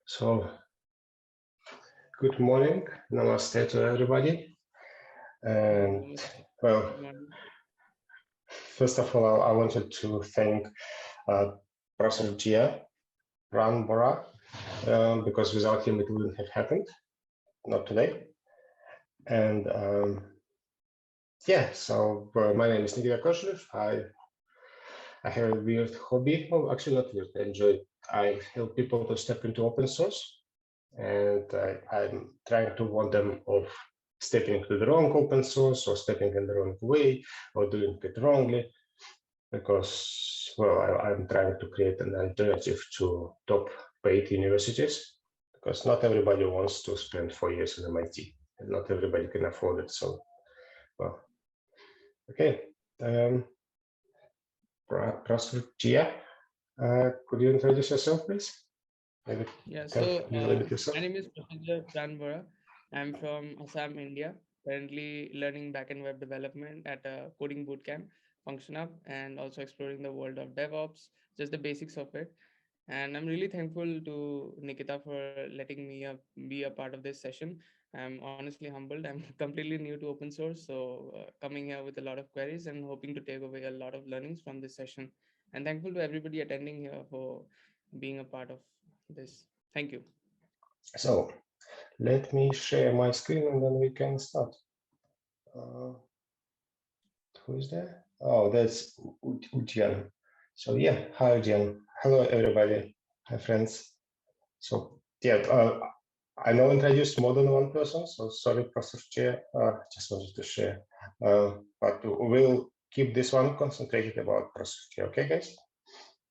So, good morning, namaste to everybody. And well, first of all, I wanted to thank Prasurjya Pran Borah because without him it wouldn't have happened, not today. And yeah, so my name is Nikita Koselev. I have a weird hobby. Oh, actually not weird. I help people to step into open source, and I'm trying to warn them of stepping into the wrong open source or stepping in the wrong way or doing it wrongly, because, well, I'm trying to create an alternative to top paid universities, because not everybody wants to spend 4 years in MIT, and not everybody can afford it. So, well, okay. Prasurjya, could you introduce yourself, please? Maybe Yeah, so my name is Prasurjya Pran Borah. I'm from Assam, India. Currently learning backend web development at a coding bootcamp, Function Up, and also exploring the world of DevOps, just the basics of it. And I'm really thankful to Nikita for letting me be a part of this session. I'm honestly humbled. I'm completely new to open source, so coming here with a lot of queries and hoping to take away a lot of learnings from this session. And thankful to everybody attending here for being a part of this. Thank you. So let me share my screen and then we can start. Who is there? Oh, that's Ujian. So yeah, hi Ujian. Hello everybody. Hi friends. So yeah, I now introduced more than one person, so sorry, Professor Chair. Just wanted to share. But we'll keep this one concentrated about Professor Chair, okay, guys?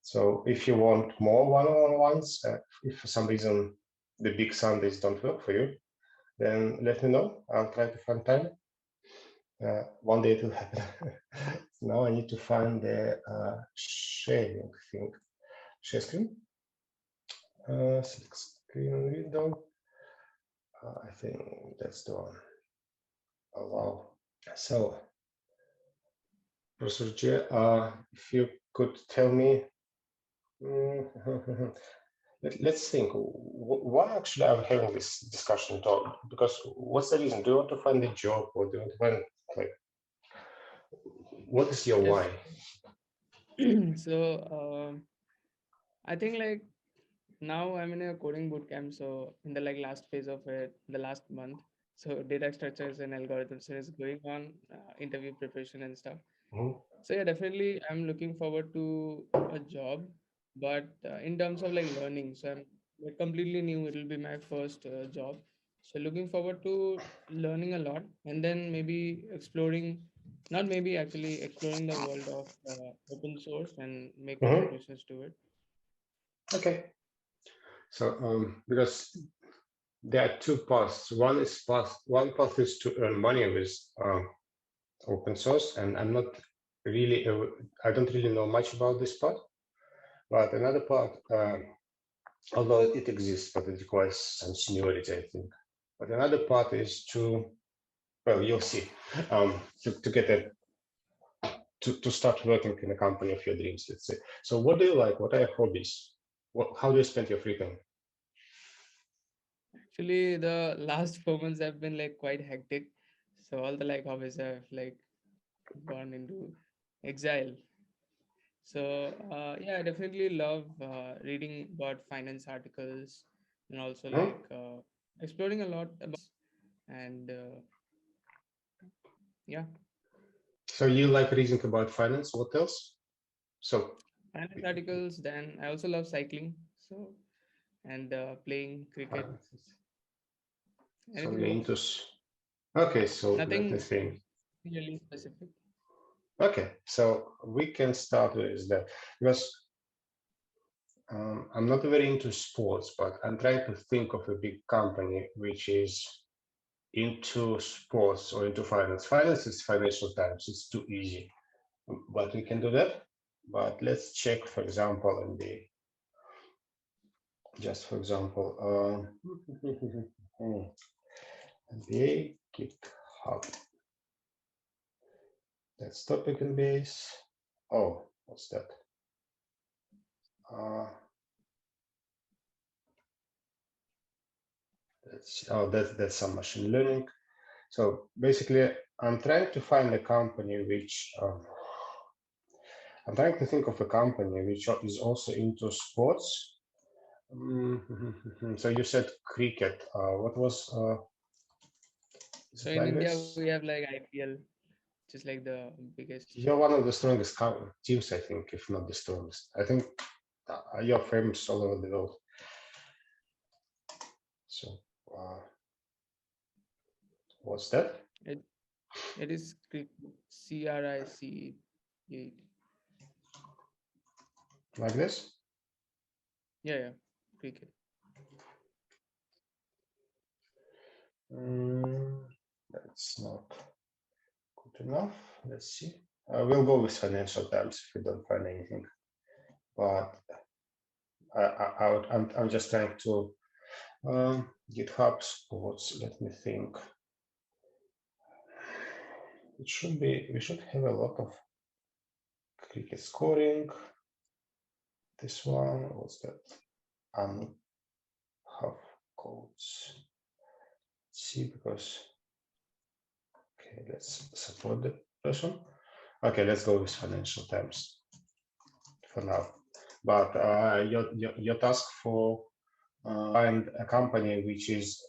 So if you want more one-on-ones, if for some reason the big Sundays don't work for you, then let me know. I'll try to find time. One day it will happen. Now I need to find the sharing thing. Share screen. Select screen window. I think that's the one. Allow. So, Professor J, if you could tell me, let's think. Why actually are we having this discussion talk? Because what's the reason? Do you want to find a job, or do you want to find, like, what is your why? So I think like now I'm in a coding bootcamp. So in the like last phase of it, the last month. So data structures and algorithms is going on, interview preparation and stuff. Mhm. So yeah, definitely I'm looking forward to a job, but in terms of like learning, so I'm like completely new. It will be my first job. So looking forward to learning a lot and then maybe exploring, not maybe actually exploring the world of open source and make contributions to it. Okay. So because there are two paths. One path is to earn money with open source, and I don't really know much about this part. But another part, although it exists, but it requires some seniority, I think. But another part is to, well, you'll see, to get to start working in a company of your dreams, let's say. So what do you like? What are your hobbies? How do you spend your free time? Actually, the last 4 months have been like quite hectic. So all the like hobbies have like gone into exile. So yeah, I definitely love reading about finance articles and also Hmm? like exploring a lot about and yeah, So you like reading about finance? What else? So, finance articles. Then I also love cycling. So and playing cricket. finances. So Anything you're goes. into. Okay, so let me Nothing think. really specific. Okay, so we can start with that because I'm not very into sports, but I'm trying to think of a big company which is into sports or into finance. Finance is Financial Times. It's too easy, but we can do that. But let's check, for example, in the just for example, MBA GitHub. That's topic and base. Oh, what's that? Uh, that's some machine learning. So basically, I'm trying to find a company which I'm trying to think of a company which is also into sports. So you said cricket. What was? So in India, we have like IPL, which is like the biggest. You're one of the strongest teams, I think, if not the strongest. I think you're famous all over the world. So, what's that? It is CRIC. Like this? Yeah, cricket. That's not good enough. Let's see. We'll go with Financial Times if we don't find anything. But I'm just trying to GitHub sports. Let me think. It should be. We should have a lot of cricket scoring. This one. What's that? Have codes. Let's see, because okay, let's support the person. Okay, let's go with Financial Times for now. But your task for find a company which is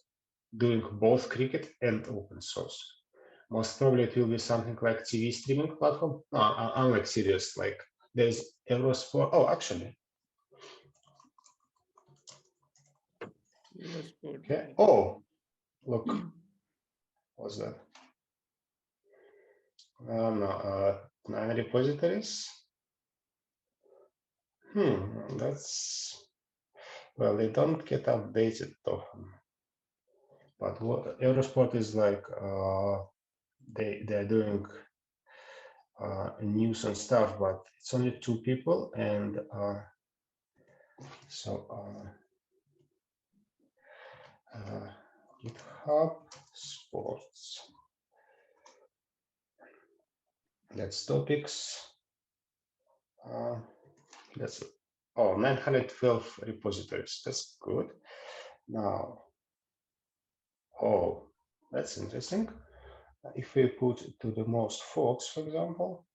doing both cricket and open source. Most probably it will be something like TV streaming platform. No, I'm like serious. Like there's Eurosport. Oh, actually. Eurosport. Okay. Oh, look. What's that? No, 9 repositories. That's, well, they don't get updated often. But what Eurosport is like, they're doing news and stuff, but it's only 2 people, and GitHub sports. That's topics. That's 912 repositories. That's good. Now, that's interesting. If we put to the most folks, for example,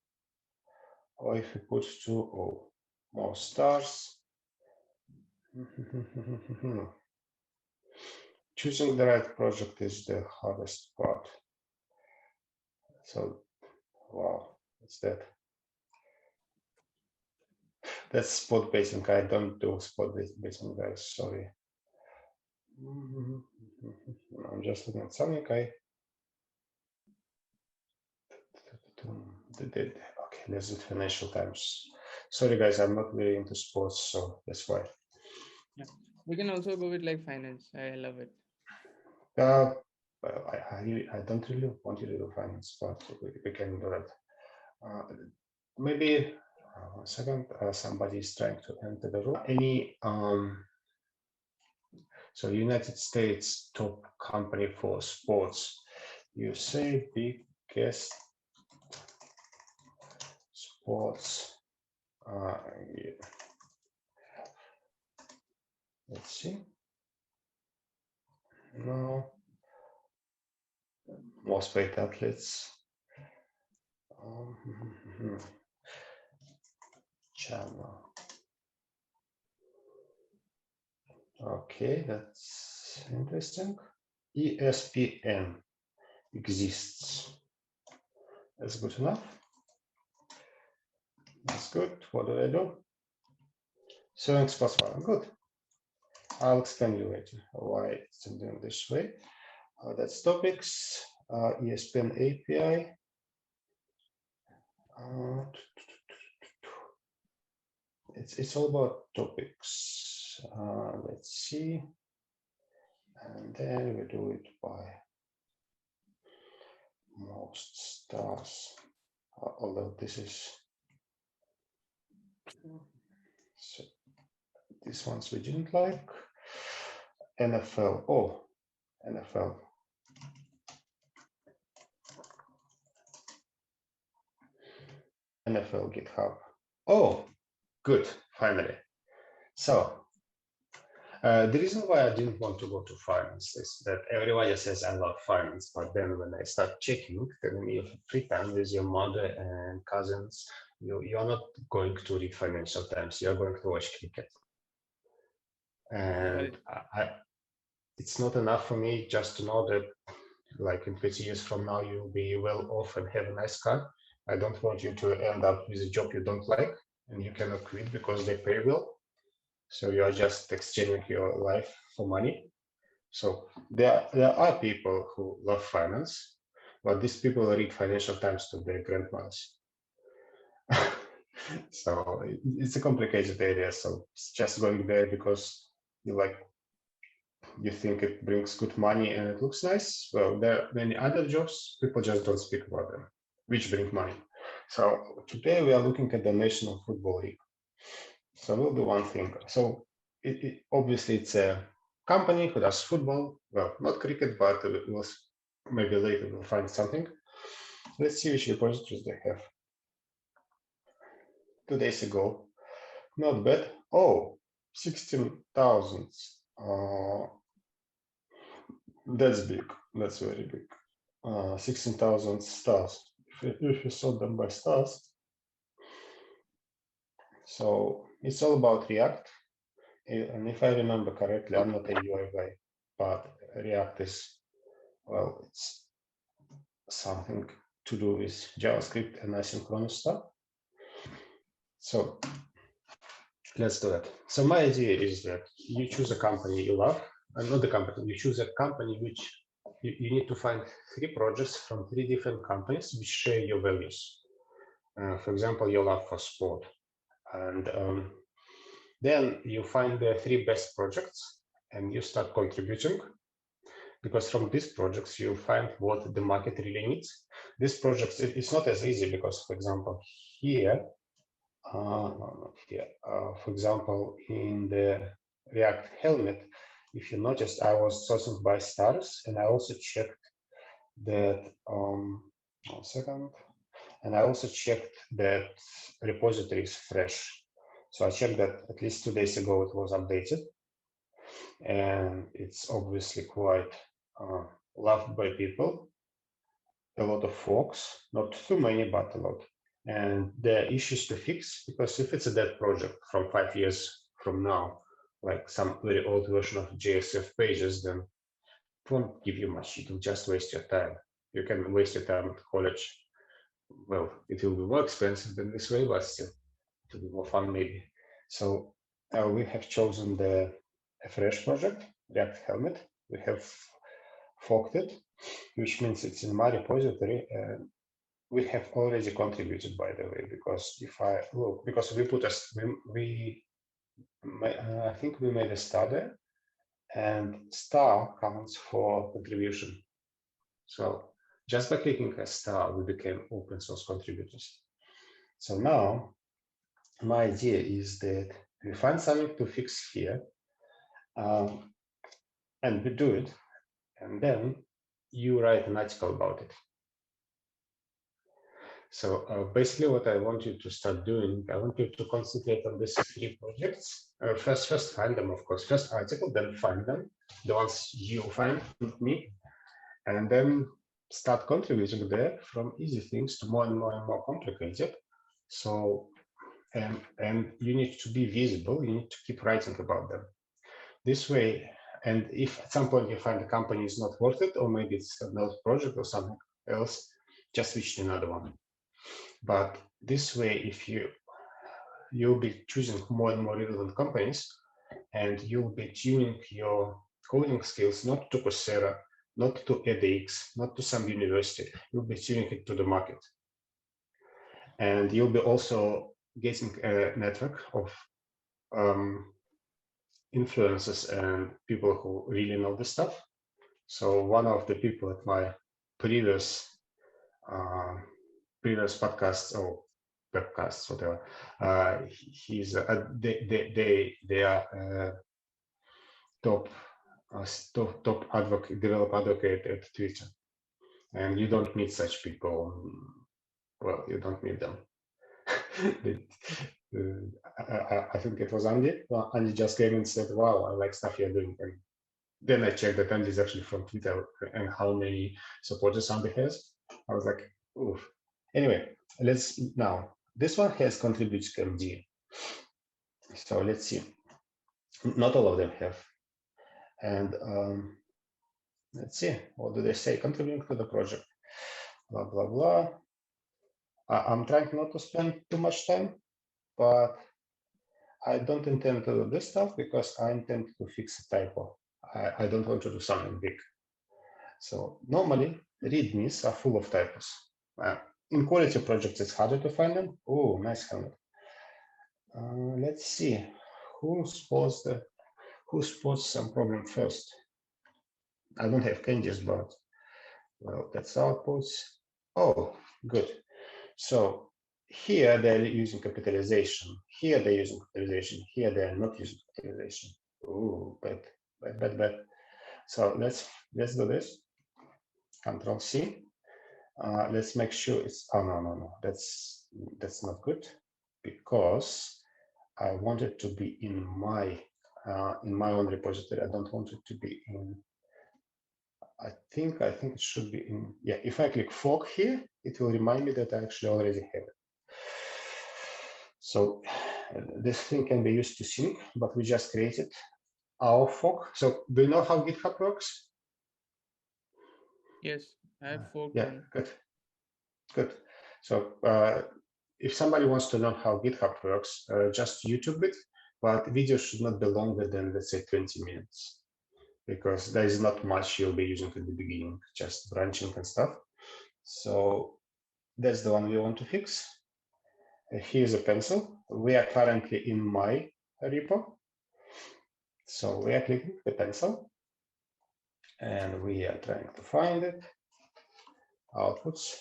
or if we put to more stars, choosing the right project is the hardest part. So, wow, what's that? That's spot basing. I don't do spot basing, guys. Sorry. I'm just looking at something. Okay, let's do Financial Times. Sorry, guys, I'm not very into sports, so that's why. Yeah, we can also go with like finance. I love it. Well, I don't really want you to do finance, but we can do that. Maybe 1 second. Somebody is trying to enter the room. Any so United States top company for sports. You say biggest sports. Yeah. Let's see. No. Most paid athletes. Channel. Okay, that's interesting. ESPN exists. That's good enough. That's good. What do I do? Selling sports one. Good. I'll explain you later why it's doing this way. That's topics. ESPN API. It's all about topics. Let's see. And then we do it by most stars. Although this is so these ones we didn't like. NFL. Oh, NFL. NFL GitHub. Oh, good. Finally. So The reason why I didn't want to go to finance is that everybody says I love finance, but then when I start checking, then you have free time with your mother and cousins, you're not going to read Financial Times, you're going to watch cricket. And it's not enough for me just to know that like in 20 years from now, you'll be well off and have a nice car. I don't want you to end up with a job you don't like and you cannot quit because they pay well. So you are just exchanging your life for money. So there are people who love finance, but these people read Financial Times to their grandmothers. So it's a complicated area. So it's just going there because you think it brings good money and it looks nice. Well, there are many other jobs, people just don't speak about them, which bring money. So today we are looking at the National Football League. So we'll do one thing. So obviously it's a company who does football. Well, not cricket, but maybe later we'll find something. Let's see which repositories they have. 2 days ago, not bad. Oh, 16,000. That's big. That's very big. 16,000 stars. If you sort them by stars, so it's all about React. And if I remember correctly, I'm not a UI guy, but React is, well, it's something to do with JavaScript and asynchronous stuff. So let's do that. So my idea is that you choose a company you love, and not the company, you choose a company which you need to find 3 projects from 3 different companies which share your values. For example, your love for sport. And then you find the 3 best projects and you start contributing, because from these projects you find what the market really needs. These projects, it's not as easy because, for example, here, not here, for example, in the React helmet, if you noticed, I was sourcing by stars, and I also checked that, 1 second, and I also checked that repository is fresh. So I checked that at least 2 days ago it was updated, and it's obviously quite loved by people. A lot of folks, not too many, but a lot. And there are issues to fix, because if it's a dead project from 5 years from now, like some very old version of JSF pages, then it won't give you much. It will just waste your time. You can waste your time at college. Well, it will be more expensive than this way, but still, it will be more fun maybe. So we have chosen a fresh project, React Helmet. We have forked it, which means it's in my repository. We have already contributed, by the way, because if I look, because we put I think we made a star there, and star counts for contribution. So just by clicking a star, we became open source contributors. So now my idea is that we find something to fix here, and we do it, and then you write an article about it. So basically what I want you to start doing, I want you to concentrate on these 3 projects. First find them, of course. First article, then find them, the ones you find, not me, and then start contributing there from easy things to more and more complicated. So, and you need to be visible, you need to keep writing about them. This way, and if at some point you find the company is not worth it, or maybe it's another project or something else, just switch to another one. But this way, if you'll be choosing more and more relevant companies, and you'll be tuning your coding skills not to Coursera, not to edX, not to some university. You'll be tuning it to the market. And you'll be also getting a network of influencers and people who really know the stuff. So one of the people at my previous podcasts or webcasts, whatever, they are top advocate, developer advocate at Twitter, and you don't meet such people. Well, you don't meet them. I think it was Andy. Andy just came and said, "Wow, I like stuff you're doing." And then I checked that Andy is actually from Twitter and how many supporters Andy has. I was like, "Oof." Anyway, let's now. This one has contributed to MD. So let's see. Not all of them have. And let's see. What do they say? Contributing to the project. Blah blah blah. I'm trying not to spend too much time, but I don't intend to do this stuff because I intend to fix a typo. I don't want to do something big. So normally readmes are full of typos. In quality projects, it's harder to find them. Oh, nice helmet. Let's see who spots some problem first. I don't have candies, but well, that's outputs. Oh, good. So here they're using capitalization. Here they're using capitalization. Here they're not using capitalization. Oh, bad. So let's do this. Control C. Let's make sure it's. Oh no. That's not good because I want it to be in my own repository. I don't want it to be in. I think it should be in. Yeah. If I click fork here, it will remind me that I actually already have it. So this thing can be used to sync, but we just created our fork. So do you know how GitHub works? Yes, I have forked Yeah, one. Good. So if somebody wants to know how GitHub works, just YouTube it, but video should not be longer than, let's say, 20 minutes, because there is not much you'll be using at the beginning, just branching and stuff. So that's the one we want to fix. Here's a pencil. We are currently in my repo. So we are clicking the pencil and we are trying to find it. Outputs.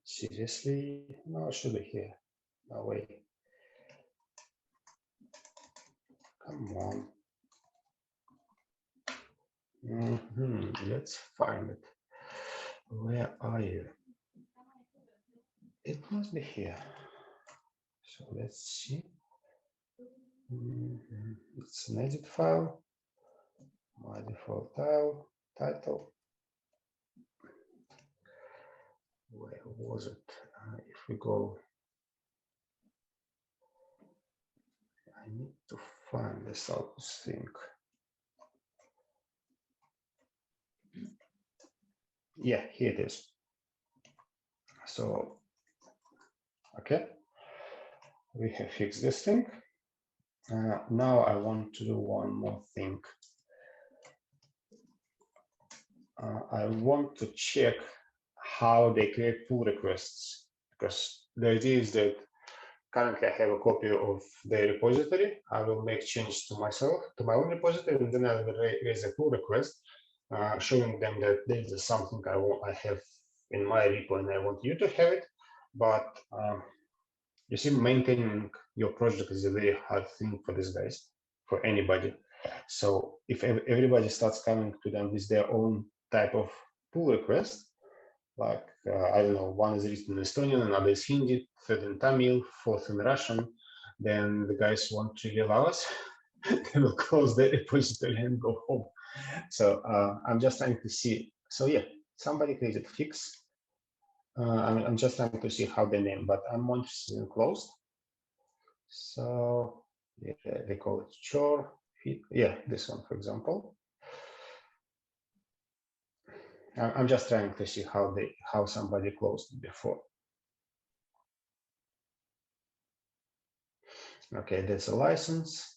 Seriously? No, it should be here. No way. Come on. Let's find it. Where are you? It must be here. So let's see. It's an edit file. My default title. Where was it? If we go, I need to find this output thing. Yeah, here it is. So, okay, we have fixed this thing. Now I want to do one more thing. I want to check how they create pull requests, because the idea is that currently I have a copy of the repository. I will make changes to myself, to my own repository, and then I will raise a pull request, showing them that this is something I have in my repo and I want you to have it. But you see, maintaining your project is a very hard thing for these guys, for anybody. So if everybody starts coming to them with their own type of pull request, like, I don't know, one is written in Estonian, another is Hindi, third in Tamil, fourth in Russian, then the guys won't really allow us. They will close the repository and go home. So I'm just trying to see. So yeah, somebody created fix. I'm just trying to see how they name, but I'm more interested in closed. So yeah, they call it chore. Yeah, this one, for example. I'm just trying to see how somebody closed it before. Okay, that's a license.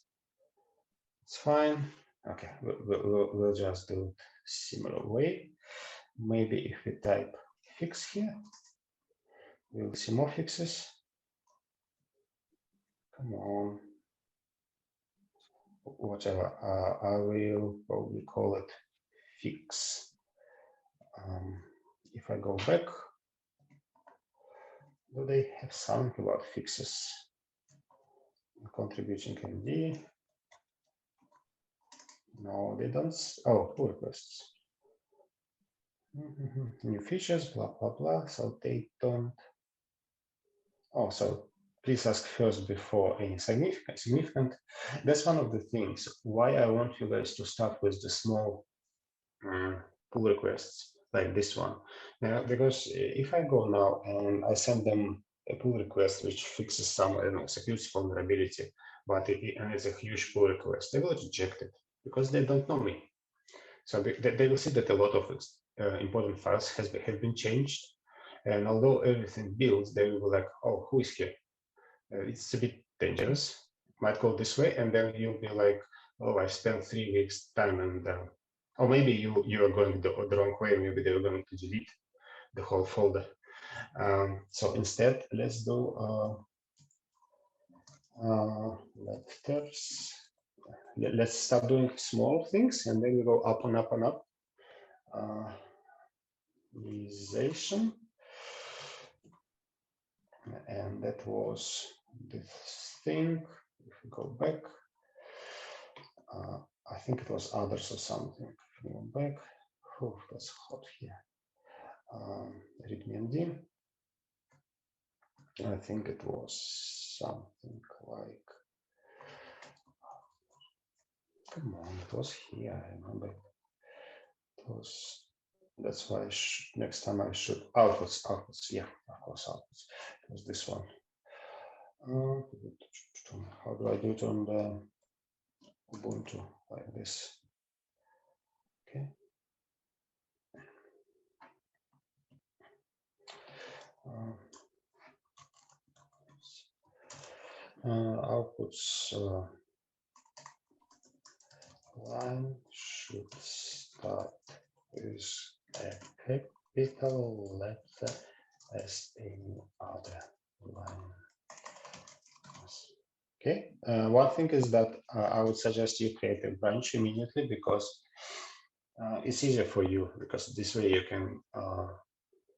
It's fine. Okay, we'll just do it similar way. Maybe if we type fix here, we'll see more fixes. Come on. Whatever. I will probably call it fix. If I go back, do they have something about fixes? Contributing MD. No, they don't. Oh, pull requests. New features, blah, blah, blah. So they don't. Oh, so please ask first before any significant. That's one of the things why I want you guys to start with the small pull requests like this one. Now, because if I go now and I send them a pull request which fixes some security vulnerability, but and it's a huge pull request, they will reject it because they don't know me. So they will see that a lot of important files have been changed, and although everything builds, they will be like, oh, who is here? It's a bit dangerous. Might go this way, and then you'll be like, oh, I spent 3 weeks time, and or maybe you are going the wrong way. Maybe they were going to delete the whole folder. So instead, let's do letters. Let's start doing small things, and then we go up and up and up. Organization, and that was this thing. If we go back, I think it was others or something. If we go back, oh, that's hot here. ReadMeMD. I think it was something like, come on, it was here. I remember. It was. That's why next time I should outputs. Yeah, of course, outputs. It was this one. How do I do it on the Ubuntu like this? Okay. Outputs line should start with a capital letter as any other line. Okay. One thing is that I would suggest you create a branch immediately because it's easier for you, because this way you can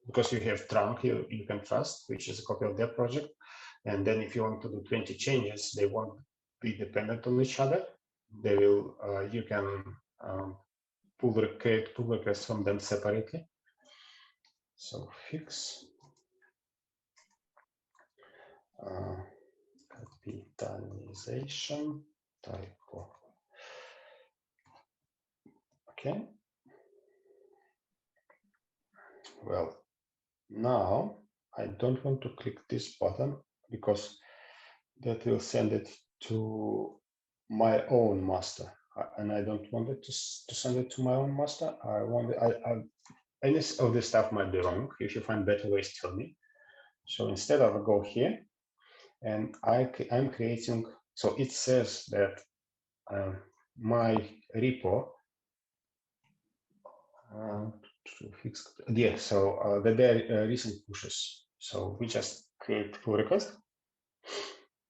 because you have trunk you can trust, which is a copy of their project, and then if you want to do 20 changes, they won't be dependent on each other. They will you can create pull requests from them separately. So fix capitalization typo. Okay. Well, now I don't want to click this button because that will send it to my own master, and I don't want it to send it to my own master. I want any of this stuff might be wrong. If you find better ways, tell me. So instead of go here, and I'm creating. So it says that my repo. To fix, yeah. So that there are recent pushes. So we just create pull request,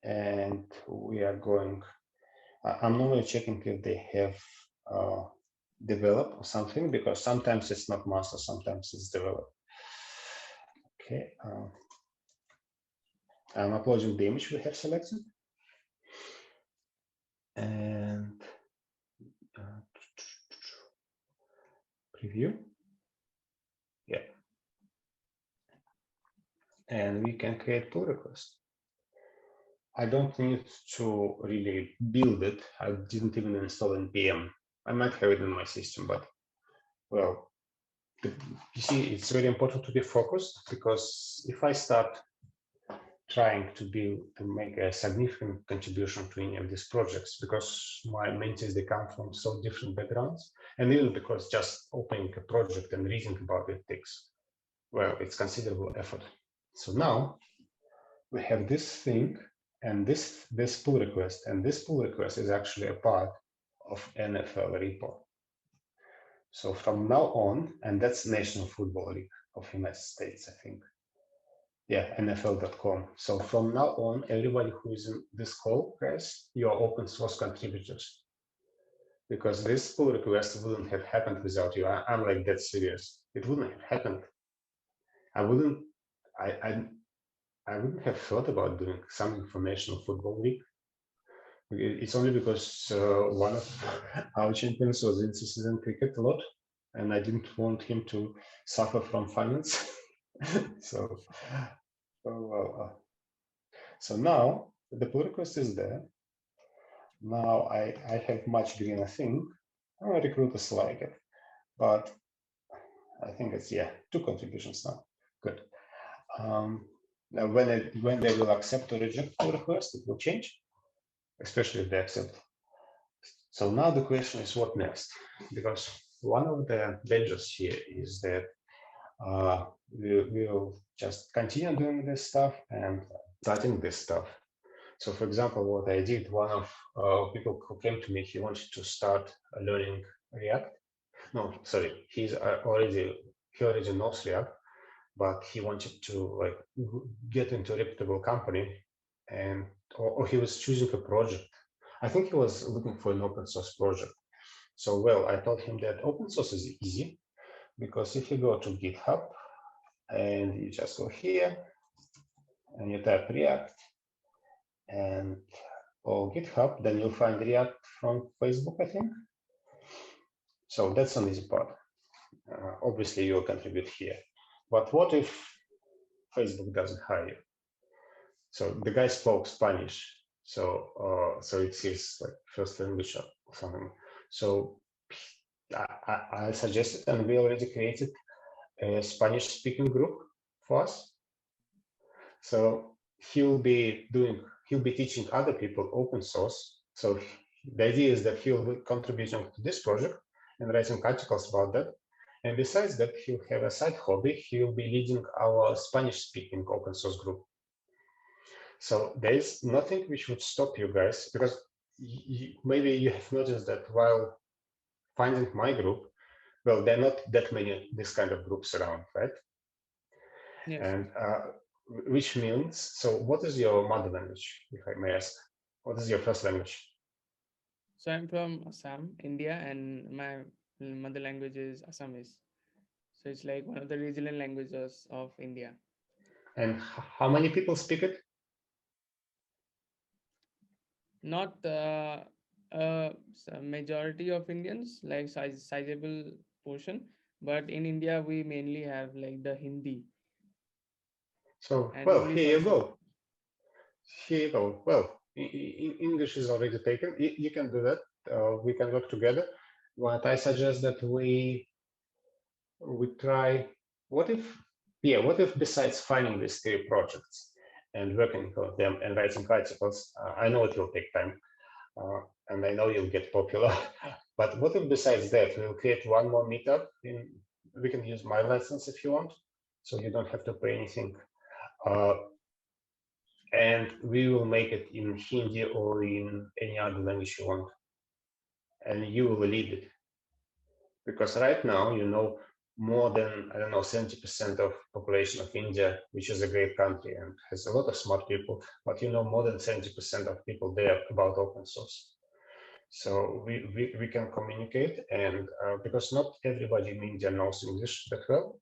and we are going. I'm normally checking if they have develop or something, because sometimes it's not master, sometimes it's developed. Okay, I'm uploading the image we have selected, and preview. Yeah, and we can create pull request. I don't need to really build it. I didn't even install npm. I might have it in my system, but well, you see, it's very important to be focused, because if I start trying to make a significant contribution to any of these projects, because my mentees, they come from so different backgrounds, and even because just opening a project and reading about it takes, well, it's considerable effort. So now we have this thing and this pull request, and this pull request is actually a part of NFL repo. So from now on, and that's National Football League of United States, I think. Yeah, NFL.com. So from now on, everybody who is in this call, guys, you are open source contributors, because this pull request wouldn't have happened without you. I'm like that serious. It wouldn't have happened. I wouldn't have thought about doing some informational football league. It's only because one of our champions was interested in cricket a lot, and I didn't want him to suffer from finance. So, So now the pull request is there. Now I have much greener thing. Recruiters like it, but I think it's, yeah, 2 contributions now. Good. Now when they will accept or reject pull request, it will change, especially if they accept. So now the question is what next? Because one of the dangers here is that we'll just continue doing this stuff and starting this stuff. So for example, what I did, one of people who came to me, he wanted to start learning React. No, sorry, he already knows React, but he wanted to like get into a reputable company, and or he was choosing a project. I think he was looking for an open source project. So, well, I told him that open source is easy, because if you go to GitHub and you just go here and you type React and or GitHub, then you'll find React from Facebook, I think. So that's an easy part. Obviously, you'll contribute here. But what if Facebook doesn't hire you? So the guy spoke Spanish, so it's his like first language or something. So I suggested, and we already created a Spanish-speaking group for us. So he'll be teaching other people open source. So the idea is that he'll be contributing to this project and writing articles about that. And besides that, he'll have a side hobby. He'll be leading our Spanish-speaking open source group. So there is nothing which would stop you guys, because maybe you have noticed that while finding my group, well, there are not that many this kind of groups around, right? Yes. And which means, so what is your mother language, if I may ask? What is your first language? So I'm from Assam, India, and my mother language is Assamese. So it's like one of the regional languages of India. And how many people speak it? Not a majority of Indians, like sizable portion, but in India we mainly have like the Hindi. So, And well, English here you also. go. Here you go. Well, English is already taken. You can do that. We can work together. But I suggest that we try. What if besides finding these 3 projects and working on them and writing articles, I know it will take time, and I know you'll get popular. But what if besides that we'll create one more meetup? We can use my license if you want, so you don't have to pay anything. And we will make it in Hindi or in any other language you want, and you will lead it. Because right now, you know, more than, I don't know, 70% of population of India, which is a great country and has a lot of smart people, but you know, more than 70% of people there about open source. So we can communicate, and because not everybody in India knows English that well.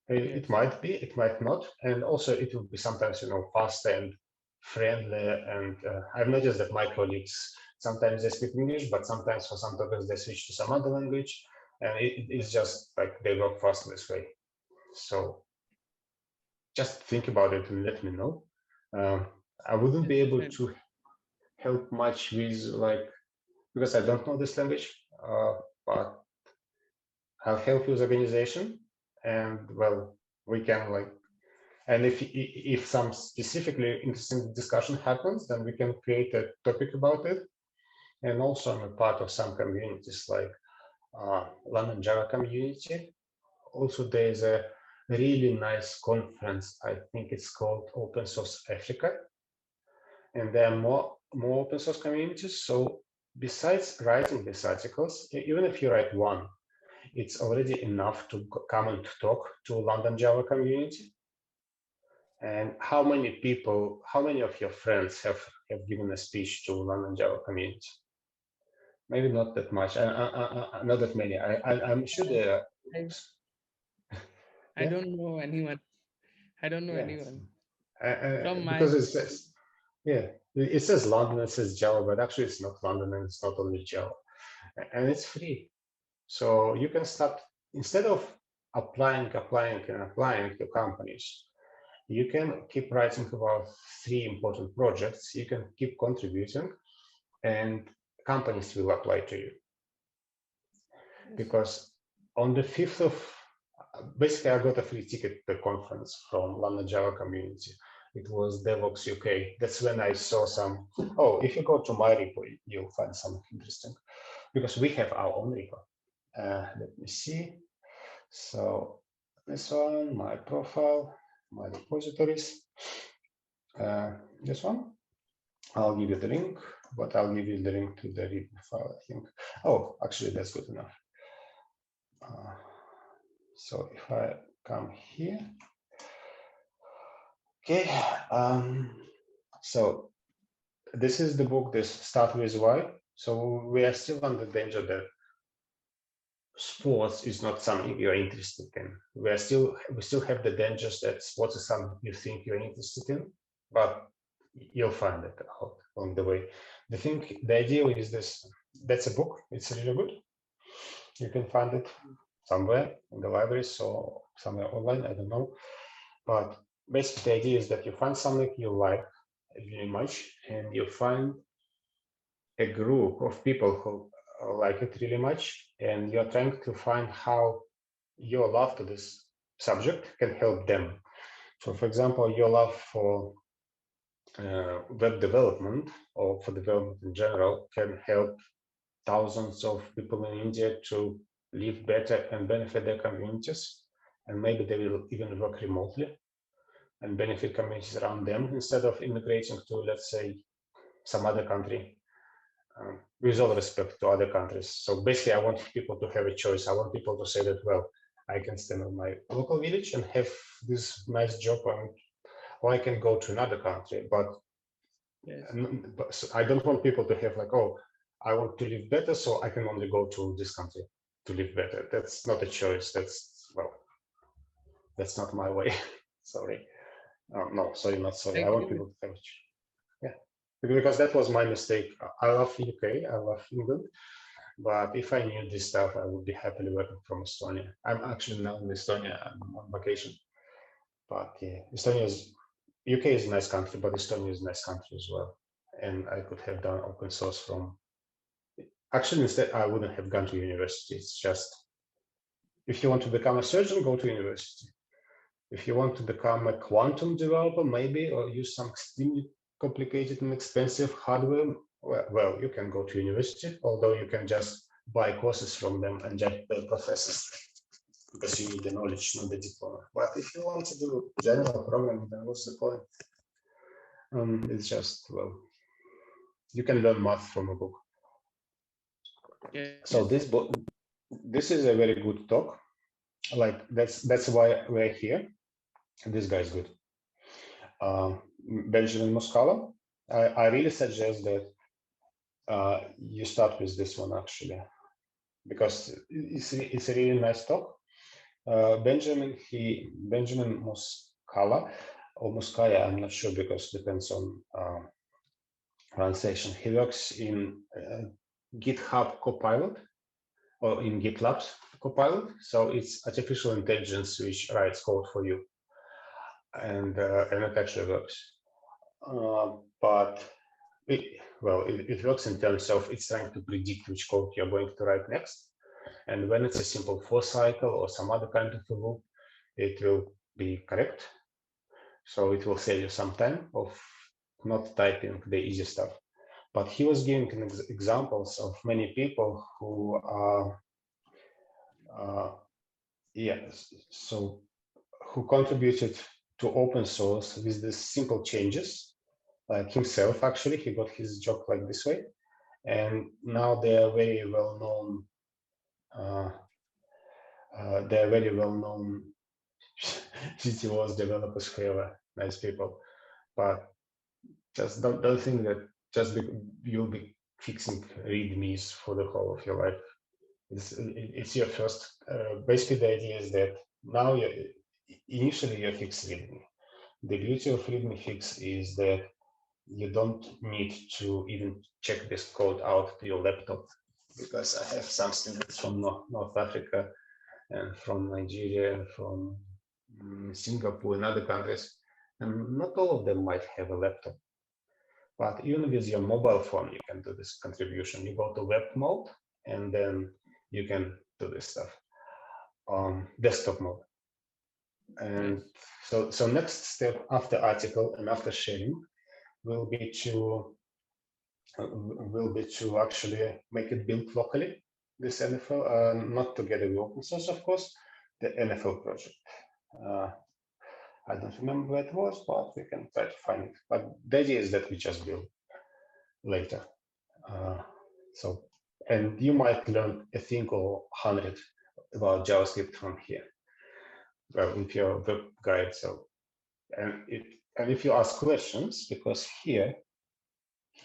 It Yes. might be, it might not, and also it will be sometimes, you know, faster and friendly. And I've noticed that my colleagues sometimes they speak English, but sometimes for some topics they switch to some other language, and it's just like they work fast this way. So just think about it and let me know. I wouldn't be able to help much with like, because I don't know this language, but I'll help with organization, and well, we can like, and if some specifically interesting discussion happens, then we can create a topic about it. And also I'm a part of some communities like London Java community. Also there is a really nice conference, I think it's called Open Source Africa, and there are more open source communities. So besides writing these articles, even if you write one, it's already enough to come and talk to London Java community. And how many of your friends have given a speech to London Java community? Maybe not that much, not that many. I'm sure there are. I don't know anyone. I don't know anyone. From my Because it says, yeah, it says London, it says Java, but actually it's not London and it's not only Java. And it's free. So you can start, instead of applying to companies, you can keep writing about 3 important projects, you can keep contributing, and companies will apply to you. Because on the 5th of, basically I got a free ticket to the conference from Lambda Java community. It was DevOps UK. That's when I saw some, oh, if you go to my repo, you'll find something interesting, because we have our own repo. Let me see. So this one, my profile, my repositories. This one, I'll give you the link, but I'll give you the link to the repo file, I think. Oh, actually, that's good enough. So if I come here, okay. So this is the book, this Start With Why. So we are still under danger that sports is not something you're interested in. We still have the dangers that sports is something you think you're interested in, but you'll find it out on the way. The idea is this, that's a book, it's really good. You can find it somewhere in the libraries or somewhere online, I don't know. But basically the idea is that you find something you like very much, and you find a group of people who like it really much, and you're trying to find how your love to this subject can help them. So for example, your love for web development or for development in general can help thousands of people in India to live better and benefit their communities. And maybe they will even work remotely and benefit communities around them instead of immigrating to, let's say, some other country, with all respect to other countries. So basically, I want people to have a choice. I want people to say that, well, I can stay in my local village and have this nice job, or I can go to another country. But, Yes. but I don't want people to have like, oh, I want to live better, so I can only go to this country to live better. That's not a choice. That's, well, that's not my way. Sorry. No, sorry, not sorry. I want people to have a choice. Yeah, because that was my mistake. I love UK, I love England, but if I knew this stuff, I would be happily working from Estonia. I'm actually now in Estonia. I'm on vacation, but yeah, UK is a nice country, but Estonia is a nice country as well. And I could have done open source from. Actually, instead, I wouldn't have gone to university. It's just, if you want to become a surgeon, go to university. If you want to become a quantum developer, maybe, or use some extremely complicated and expensive hardware, well, you can go to university, although you can just buy courses from them and just pay professors, because you need the knowledge, not the diploma. But if you want to do general programming, then what's the point? It's just, well, you can learn math from a book. Yes. So this is a very good talk. Like that's why we're here. This guy is good. Benjamin Muscala. I really suggest that you start with this one actually, because it's a really nice talk. Benjamin Muscala or Muscaya, I'm not sure, because it depends on pronunciation. He works in GitHub Copilot or in GitLab's Copilot. So it's artificial intelligence which writes code for you, and it actually works. But it works in terms of it's trying to predict which code you're going to write next. And when it's a simple for cycle or some other kind of a loop, it will be correct. So it will save you some time of not typing the easy stuff. But he was giving examples of many people who are, who contributed to open source with these simple changes. Like himself, actually, he got his job like this way, and now they are very well known. They are very well known GTOs, developers, whoever, nice people. But just don't think that just you'll be fixing readmes for the whole of your life. It's your first. Basically, the idea is that now initially you fix readme. The beauty of readme fix is that you don't need to even check this code out to your laptop, because I have some students from North Africa and from Nigeria and from Singapore and other countries. and not all of them might have a laptop. But even with your mobile phone, you can do this contribution. You go to web mode, and then you can do this stuff on desktop mode. And so next step after article and after sharing will be to actually make it build locally, this NFL, not together with open source, of course, the NFL project. I don't remember where it was, but we can try to find it. But the idea is that we just build later. And you might learn a thing or 100 about JavaScript from here. Well, if you're a web guide, so and if you ask questions, because here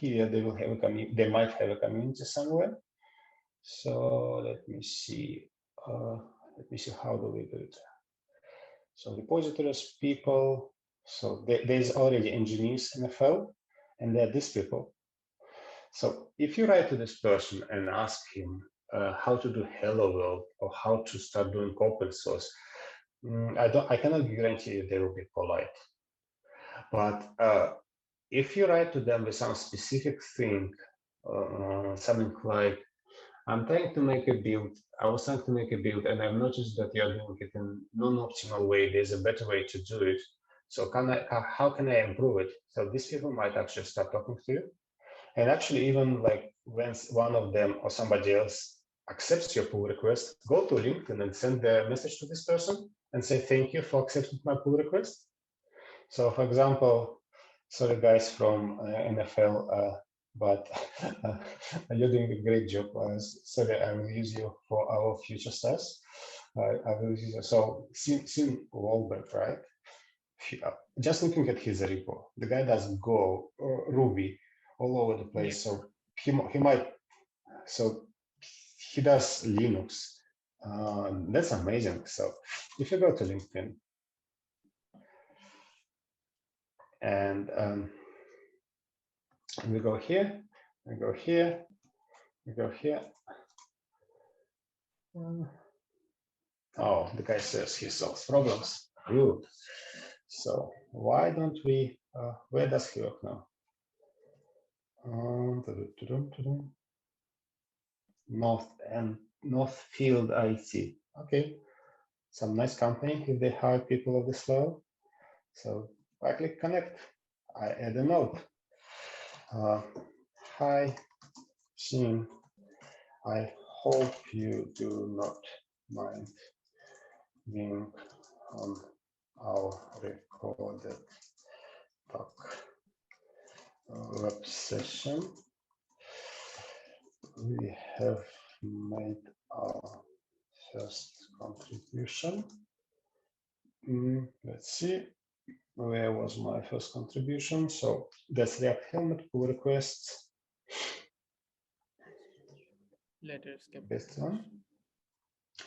they will have they might have a community somewhere. So let me see how do we do it. So repositories, people. So there's already engineers in NFL, and they're these people. So if you write to this person and ask him how to do Hello World or how to start doing open source, I cannot guarantee you they will be polite. But if you write to them with some specific thing, something like, I'm trying to make a build, I was trying to make a build, and I've noticed that you're doing it in non-optimal way, there's a better way to do it. So how can I improve it? So these people might actually start talking to you. And actually, even like when one of them or somebody else accepts your pull request, go to LinkedIn and send the message to this person and say, thank you for accepting my pull request. So for example, sorry guys from NFL, but you're doing a great job. Sorry, I will use you for our future stars. I will use you. So Sim Wahlberg, right? Just looking at his repo, the guy does Go, Ruby, all over the place. So he might. So he does Linux. That's amazing. So if you go to LinkedIn and we go here, we go here, we go here. Oh, the guy says he solves problems. Good. So why don't we? Where does he work now? Northfield IT. Okay, some nice company if they hire people of this level. So I click connect. I add a note. Hi, Sim. I hope you do not mind being on our recorded talk web session. We have made our first contribution. Let's see, where was my first contribution? So that's React Helmet pull requests. Letters kept. Best one.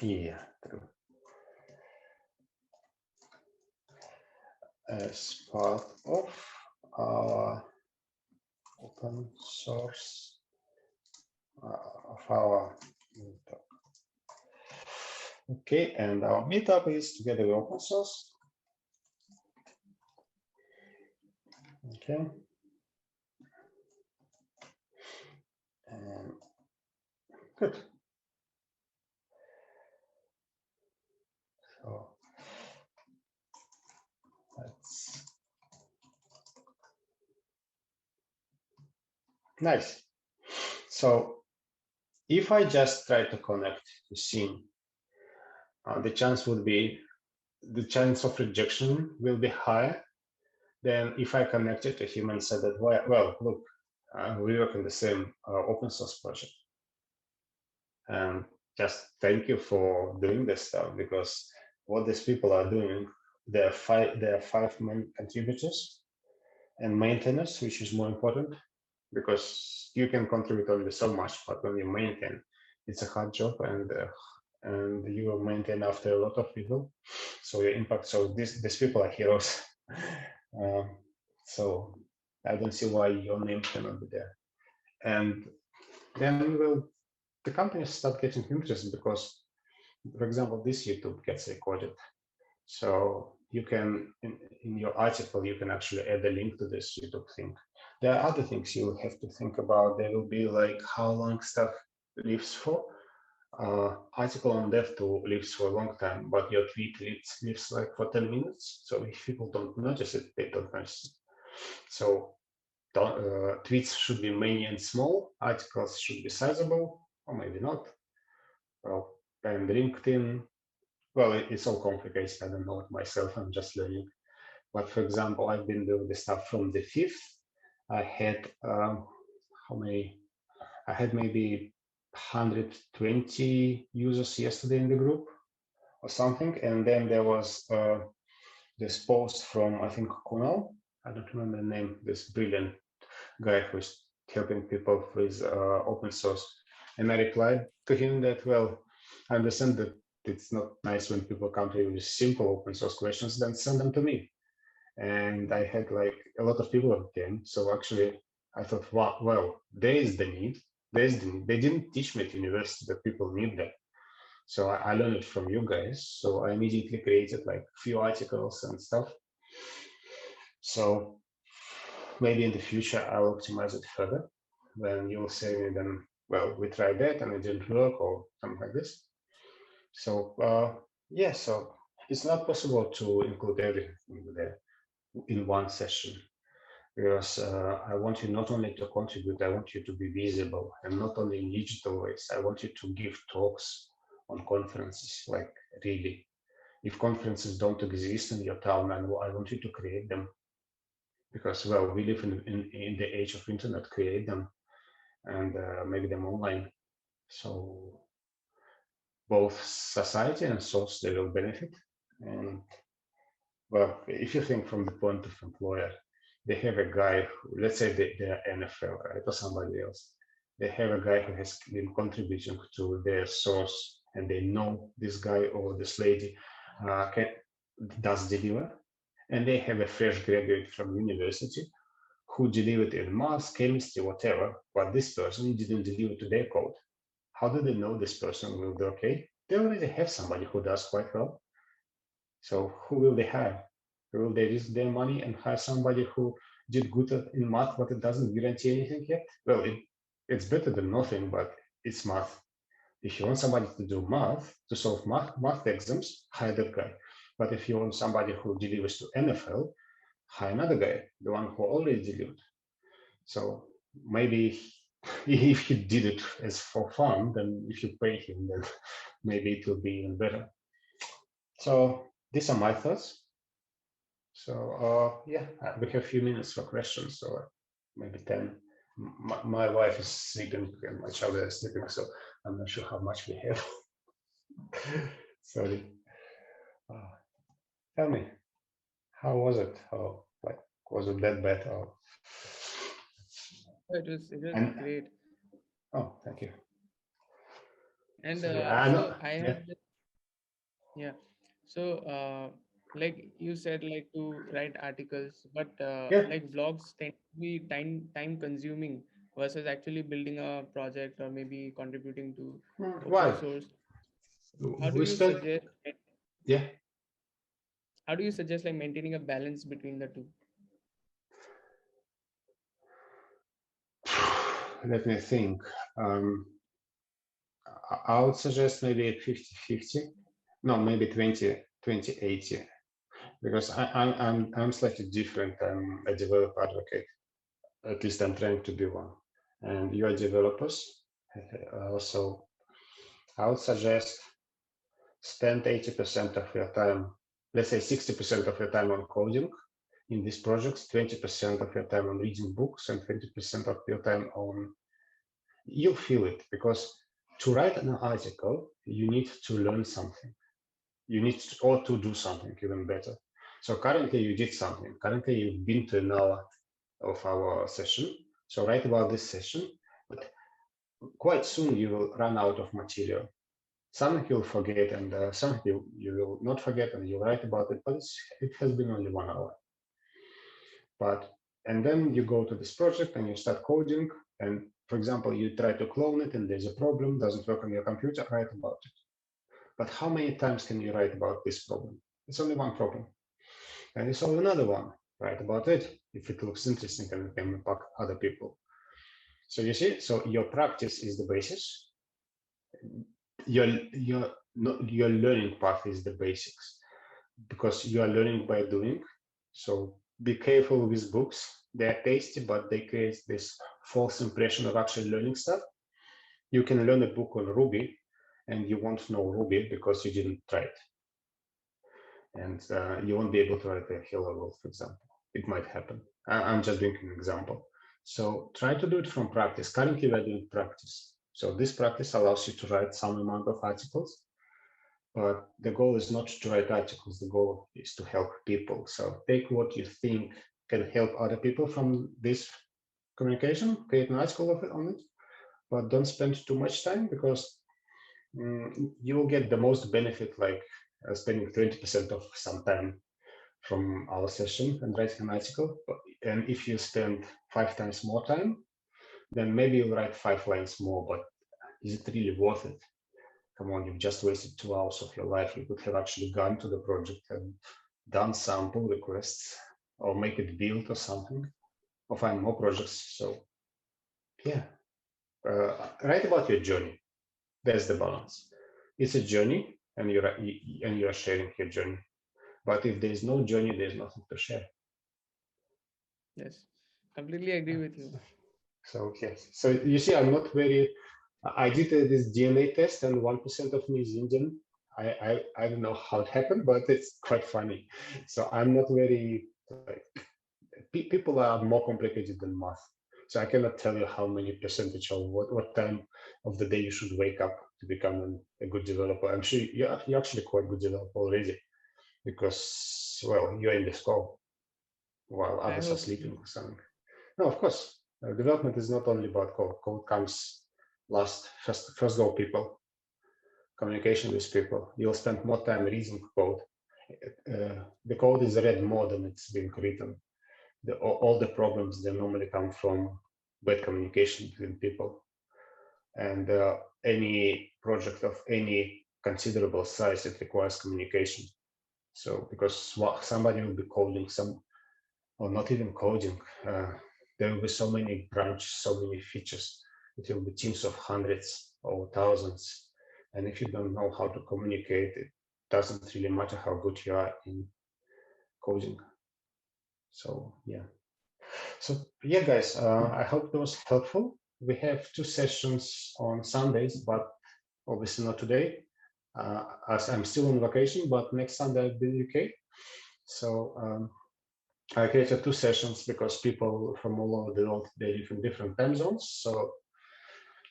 Yeah, true. As part of our open source of our meetup. Okay, and our meetup is together with open source. Okay. And good. So that's nice. So if I just try to connect to Sim, the chance of rejection will be higher than if I connected to him and said that, well, look, we work in the same open source project. And just thank you for doing this stuff, because what these people are doing, there are five main contributors and maintainers, which is more important, because you can contribute only so much, but when you maintain, it's a hard job, and you will maintain after a lot of people, so your impact. So these people are heroes. So I don't see why your name cannot be there. And then the companies start getting interested, because, for example, this YouTube gets recorded. So you can, in your article, you can actually add a link to this YouTube thing. There are other things you will have to think about. There will be like how long stuff lives for. Article on DevTool lives for a long time, but your tweet lives like for 10 minutes. So if people don't notice it, they don't notice it. So tweets should be many and small. Articles should be sizable, or maybe not. Well, and LinkedIn, well, it's all complicated. I don't know it myself. I'm just learning. But for example, I've been doing the stuff from the 5th. I had how many? I had maybe 120 users yesterday in the group or something. And then there was this post from, I think, Kunal. I don't remember the name, this brilliant guy who's helping people with open source. And I replied to him that, well, I understand that it's not nice when people come to you with simple open source questions, then send them to me. And I had like a lot of people who came. So actually, I thought, wow, well, there is the need. There's the need. They didn't teach me at university that people need that. So I learned it from you guys. So I immediately created like a few articles and stuff. So maybe in the future, I'll optimize it further. When you'll say me, then, well, we tried that and it didn't work or something like this. So yeah, so it's not possible to include everything there in one session, because I want you not only to contribute, I want you to be visible, and not only in digital ways. I want you to give talks on conferences, like really. If conferences don't exist in your town, I want you to create them, because, well, we live in the age of internet. Create them and make them online. So both society and source, they will benefit. And well, if you think from the point of employer, they have a guy who, let's say they're NFL, right, or somebody else. They have a guy who has been contributing to their source, and they know this guy or this lady does deliver, and they have a fresh graduate from university who delivered in math, chemistry, whatever, but this person didn't deliver to their code. How do they know this person will be okay? They already have somebody who does quite well. So who will they hire? Will they risk their money and hire somebody who did good in math, but it doesn't guarantee anything yet? Well, it's better than nothing, but it's math. If you want somebody to do math, to solve math exams, hire that guy. But if you want somebody who delivers to NFL, hire another guy, the one who already delivered. So maybe if he did it as for fun, then if you pay him, then maybe it will be even better. So these are my thoughts. So yeah, we have a few minutes for questions, so maybe 10. My wife is sleeping and my child is sleeping, so I'm not sure how much we have. Sorry. Tell me, how was it? Or like, was it that bad? Or It was great. Oh, thank you. And so I have yeah. So like you said, like to write articles, but like blogs tend to be time consuming versus actually building a project or maybe contributing to open source. How do you suggest? Yeah. How do you suggest like maintaining a balance between the two? Let me think. I would suggest maybe 50-50. No, maybe 20-80, because I'm slightly different. I'm a developer advocate. At least I'm trying to be one. And you are developers. So I would suggest spend 80% of your time, let's say 60% of your time on coding in these projects, 20% of your time on reading books, and 20% of your time on, you feel it, because to write an article, you need to learn something. You need to, or to do something even better. So currently you did something. Currently you've been to an hour of our session. So write about this session, but quite soon you will run out of material. Something you'll forget, and something you will not forget, and you write about it, but it has been only 1 hour. And then you go to this project and you start coding, and for example, you try to clone it and there's a problem, doesn't work on your computer, write about it. But how many times can you write about this problem? It's only one problem. and you solve another one. Write about it if it looks interesting and it can impact other people. So you see, so your practice is the basis. Your learning path is the basics, because you are learning by doing. So be careful with books. They are tasty, but they create this false impression of actually learning stuff. You can learn a book on Ruby and you won't know Ruby because you didn't try it. And you won't be able to write a hello world, for example. It might happen. I'm just doing an example. So try to do it from practice. Currently, we're doing practice. So this practice allows you to write some amount of articles, but the goal is not to write articles. The goal is to help people. So take what you think can help other people from this communication, create an article on it, but don't spend too much time, because you will get the most benefit, like spending 20% of some time from our session and writing an article. And if you spend 5 times more time, then maybe you'll write 5 lines more, but is it really worth it? Come on, you've just wasted 2 hours of your life. You could have actually gone to the project and done some pull requests or make it build or something, or find more projects. So yeah, write about your journey. That's the balance. It's a journey, and you are sharing your journey. But if there is no journey, there's nothing to share. Yes, completely agree with you. So yes, so you see, I'm not very. I did this DNA test, and 1% of me is Indian. I don't know how it happened, but it's quite funny. So I'm not very like. People are more complicated than math. So I cannot tell you how many percentage or what time of the day you should wake up to become a good developer. I'm sure you're actually quite good developer already, because well, you're in the school while I others are hope sleeping or something. No, of course, development is not only about code. Code comes last. First go people, communication with people. You'll spend more time reading code. The code is read more than it's being written. All the problems, they normally come from bad communication between people. And any project of any considerable size, it requires communication. So because somebody will be coding or not even coding, there will be so many branches, so many features. It will be teams of hundreds or thousands. And if you don't know how to communicate, it doesn't really matter how good you are in coding. So yeah. So yeah, guys, I hope that was helpful. We have 2 sessions on Sundays, but obviously not today, as I'm still on vacation, but next Sunday I'll be in the UK. So I created 2 sessions because people from all over the world, they live in different time zones. So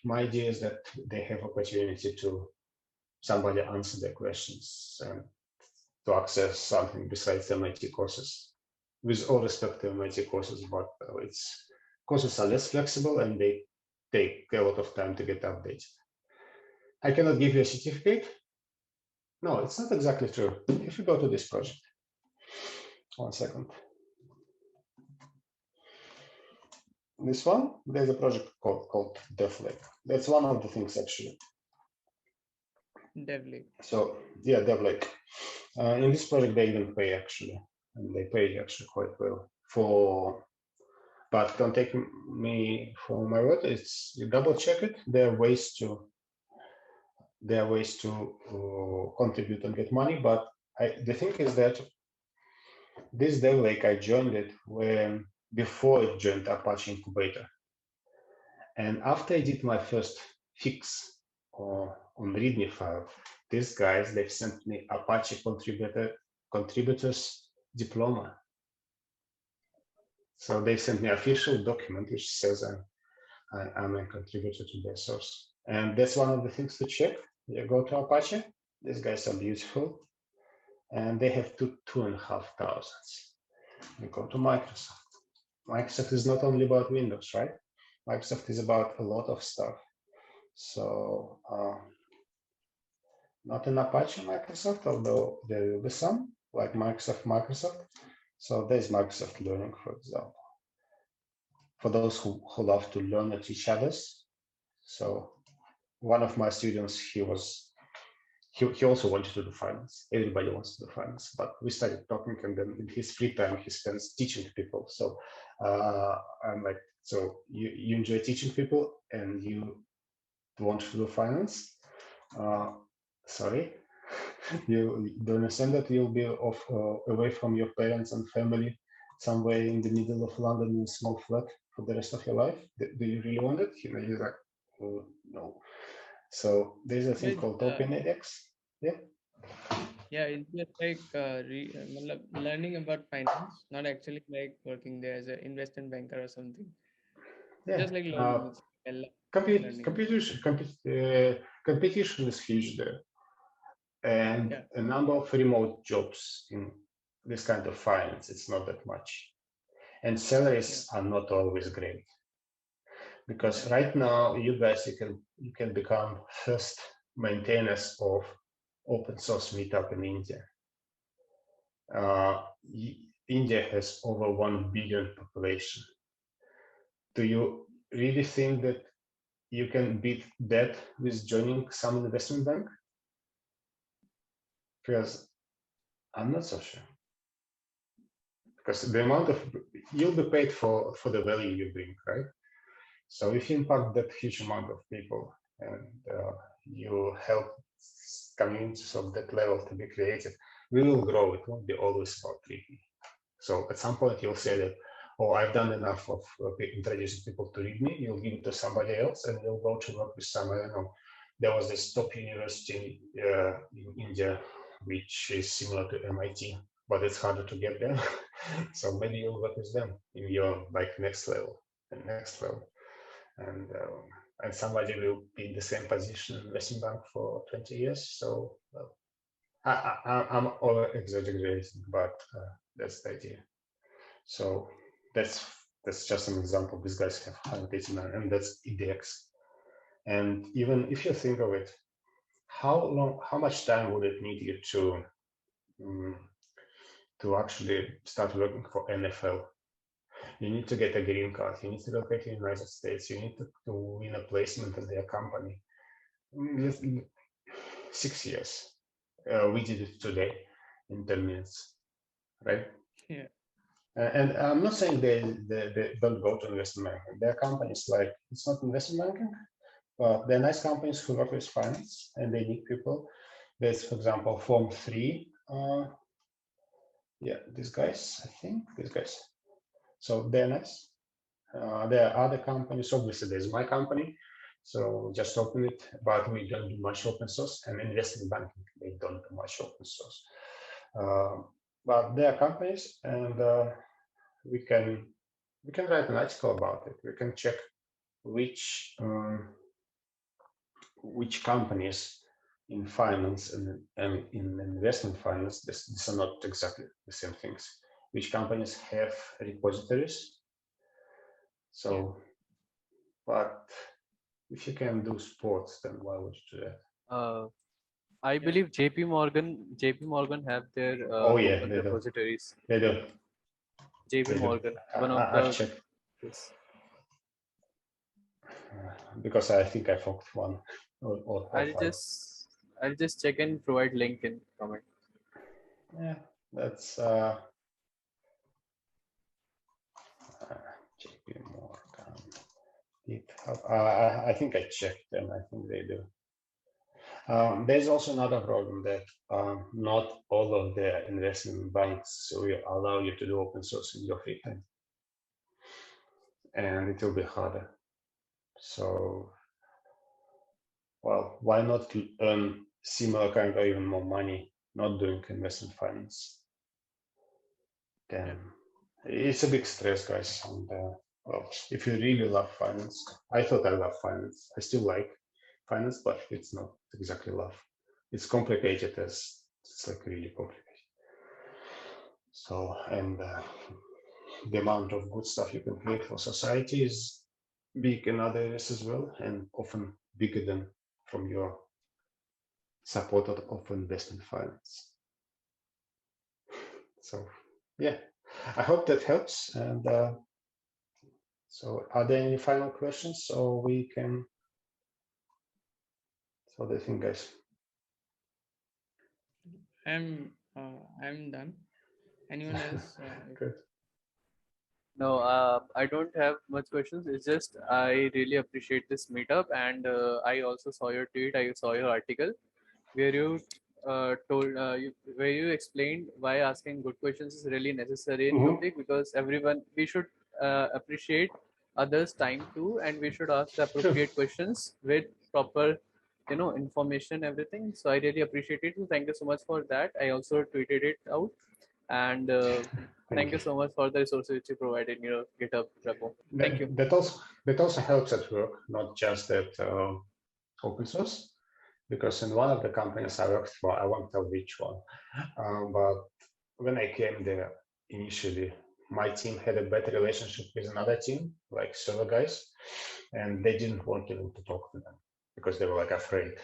my idea is that they have opportunity to somebody answer their questions and to access something besides the MIT courses. With all respect to MIT courses, but courses are less flexible and they take a lot of time to get updated. I cannot give you a certificate. No, it's not exactly true. If you go to this project, 1 second. This one, there's a project called DevLake. That's one of the things actually. DevLake. So yeah, DevLake. In this project, they even pay actually, and they pay actually quite well but don't take me for my word. It's, you double check it. There are ways to contribute and get money, but the thing is that this DevLake, I joined it before it joined Apache Incubator, and after I did my first fix on README file, these guys, they've sent me Apache contributors diploma. So they sent me an official document which says I'm a contributor to their source. And that's one of the things to check. You go to Apache, these guys are beautiful, and they have 2,500. You go to Microsoft. Microsoft is not only about Windows, right? Microsoft is about a lot of stuff. So not in Apache Microsoft, although there will be some, like Microsoft. So there's Microsoft Learning, for example, for those who love to learn at each other's. So one of my students, he was he also wanted to do finance. Everybody wants to do finance, but we started talking, and then in his free time he spends teaching people. So I'm like, so you enjoy teaching people and you want to do finance? Sorry, you don't understand that you'll be off away from your parents and family somewhere in the middle of London in a small flat for the rest of your life? Do you really want it? He's like, oh, no. So there's a thing called open edX. Yeah. Yeah, it's just like learning about finance, not actually like working there as an investment banker or something. Yeah. Just like learning. Competition is huge there, and a number of remote jobs in this kind of finance, it's not that much, and salaries are not always great, because right now you guys, you can become first maintainers of open source meetup in India. India has over 1 billion population. Do you really think that you can beat that with joining some investment bank? Because I'm not so sure. Because the amount of, you'll be paid for the value you bring, right? So if you impact that huge amount of people and you help communities of that level to be created, we will grow. It won't be always about reading. So at some point you'll say that, oh, I've done enough of introducing people to read me. You'll give it to somebody else, and you'll go to work with some, I don't know. There was this top university in India, which is similar to MIT, but it's harder to get there. So maybe you'll work with them in your like next level, and somebody will be in the same position in investment bank for 20 years. So well, I'm over exaggerating, but that's the idea. So that's just an example. These guys have 189, and that's EDX. And even if you think of it, how much time would it need you to actually start working for NFL? You need to get a green card. You need to locate in the United States. You need to win a placement in their company. 6 years. We did it today in 10 minutes, right? Yeah. And I'm not saying they don't go to investment banking. There are companies like, it's not investment banking, but they're nice companies who work with finance and they need people. There's, for example, Form 3. Yeah, these guys, I think, these guys. So they're nice. There are other companies. Obviously, there's my company. So just open it, but we don't do much open source. And investment banking, they don't do much open source. But there are companies, and we can write an article about it. We can check which companies in finance and in investment finance, these are not exactly the same things. Which companies have repositories? So, but if you can do sports, then why would you do that? I believe JP Morgan have their open repositories. They do. JP Morgan, one of I've checked. Yes. Because I think I forgot one. I'll just check and provide link in comment. Yeah, that's JP Morgan. I think I checked them. I think they do. There's also another problem that not all of the investment banks will allow you to do open source in your free time, and it will be harder. So, well, why not earn similar kind or even more money not doing investment finance? Then it's a big stress, guys. And well, if you really love finance, I thought I love finance. I still like finance, but it's not exactly love. It's complicated, it's like really complicated. So, and the amount of good stuff you can create for society is big in other areas as well, and often bigger than from your support of investment finance. So, yeah, I hope that helps. And so, are there any final questions, so we can? So, the thing, guys. I'm done. Anyone else? Good. No, I don't have much questions. It's just I really appreciate this meetup, and I also saw your tweet. I saw your article where you where you explained why asking good questions is really necessary in public, because everyone, we should appreciate others' time too, and we should ask the appropriate questions with proper, information, everything. So I really appreciate it. So thank you so much for that. I also tweeted it out, and thank you so much for the resources which you provided in your GitHub repo. Thank you. That also helps at work, not just at open source. Because in one of the companies I worked for, I won't tell which one, but when I came there initially, my team had a better relationship with another team, like server guys, and they didn't want even to talk to them because they were like afraid,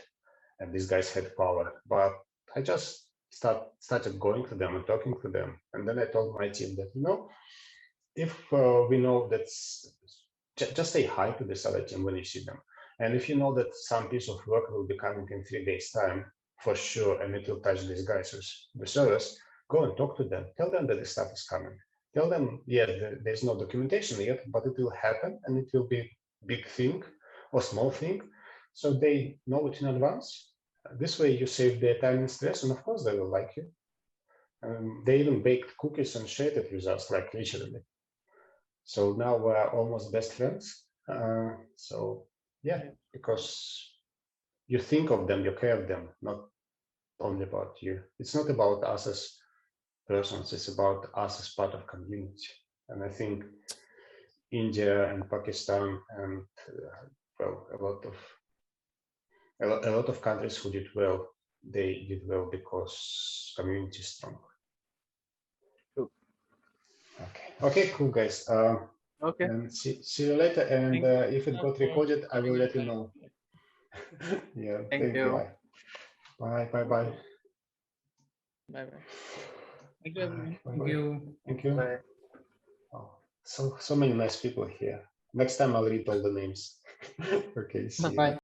and these guys had power. But I just started going to them and talking to them, and then I told my team that, if we know that, just say hi to this other team when you see them. And if you know that some piece of work will be coming in 3 days' time, for sure, and it will touch these guys with the servers, go and talk to them. Tell them that this stuff is coming. Tell them, yeah, there's no documentation yet, but it will happen, and it will be a big thing or small thing, so they know it in advance. This way, you save their time and stress, and of course, they will like you. They even baked cookies and shared it with us, like literally. So now we're almost best friends. So yeah, because you think of them, you care of them, not only about you. It's not about us as persons, it's about us as part of community. And I think India and Pakistan and well, a lot of countries who did well, they did well because community is strong. Cool. Okay, cool, guys. Okay. And see you later. And if it got recorded, I will let you know. Yeah, Thank you. Bye. Bye. Thank you, everyone. Thank you. Bye. Oh, so many nice people here. Next time I'll read all the names. Okay, see you. Bye.